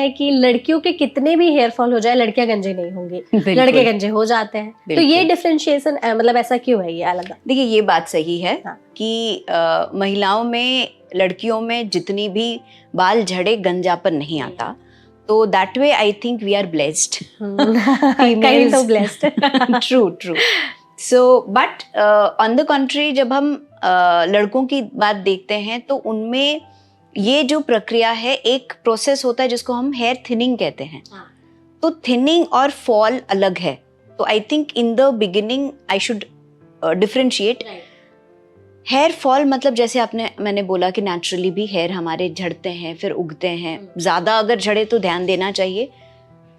है कि लड़कियों के कितने भी हेयर फॉल हो जाए लड़कियां गंजे नहीं होंगी, लड़के गंजे हो जाते हैं। तो ये डिफरेंशिएशन मतलब ऐसा क्यों है ये अलग? देखिए ये बात सही है हाँ। कि महिलाओं में, लड़कियों में जितनी भी बाल झड़े गंजापन नहीं आता, तो that way I think we are blessed, kind of blessed. True. So but on the country जब हम लड़कों की बात देखते हैं तो उनमें ये जो प्रक्रिया है, एक प्रोसेस होता है जिसको हम हेयर थिनिंग कहते हैं। तो थिनिंग और फॉल अलग है। तो I think in the beginning I should differentiate. Hair fall मतलब जैसे मैंने बोला कि नेचुरली भी हेयर हमारे झड़ते हैं फिर उगते हैं, ज्यादा अगर झड़े तो ध्यान देना चाहिए।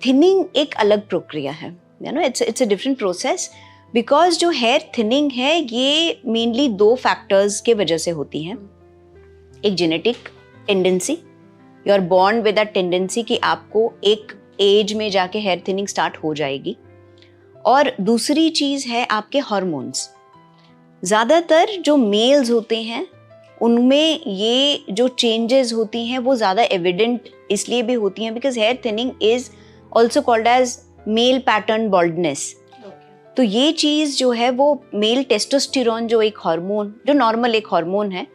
थिनिंग एक अलग प्रक्रिया है, you know, it's a different process. Because जो हेयर थिनिंग है ये मेनली 2 फैक्टर्स के वजह से होती है। एक genetic tendency, you are born with a tendency कि आपको एक एज में जाके हेयर थिनिंग स्टार्ट हो जाएगी। और दूसरी चीज है आपके हार्मोन्स। ज़्यादातर जो मेल्स होते हैं उनमें ये जो चेंजेस होती हैं वो ज़्यादा एविडेंट इसलिए भी होती हैं because hair thinning is also called as male pattern baldness. तो ये चीज़ जो है वो मेल टेस्टोस्टेरोन, जो एक हार्मोन, जो नॉर्मल एक हार्मोन है,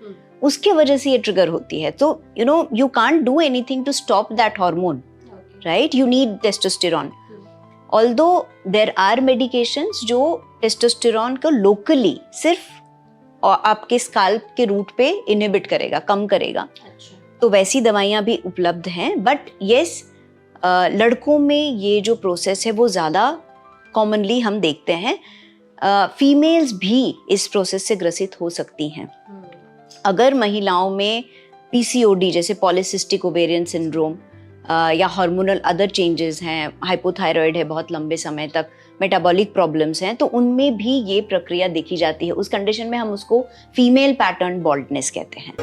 उसके वजह से ये ट्रिगर होती है। तो you know you can't do anything to stop that hormone, right? You need testosterone. Although there are medications जो टेस्टोस्टेरोन को लोकली सिर्फ आपके स्काल्प के रूट पे इनहिबिट करेगा, कम करेगा। तो वैसी दवाइयाँ भी उपलब्ध हैं। बट येस, लड़कों में ये जो प्रोसेस है वो ज़्यादा कॉमनली हम देखते हैं। फीमेल्स भी इस प्रोसेस से ग्रसित हो सकती हैं। अगर महिलाओं में पीसीओडी जैसे पॉलीसिस्टिक ओवेरियन सिंड्रोम या हार्मोनल अदर चेंजेस हैं, हाइपोथायराइड है बहुत लंबे समय तक, मेटाबॉलिक प्रॉब्लम्स हैं, तो उनमें भी ये प्रक्रिया देखी जाती है। उस कंडीशन में हम उसको फीमेल पैटर्न बॉल्डनेस कहते हैं।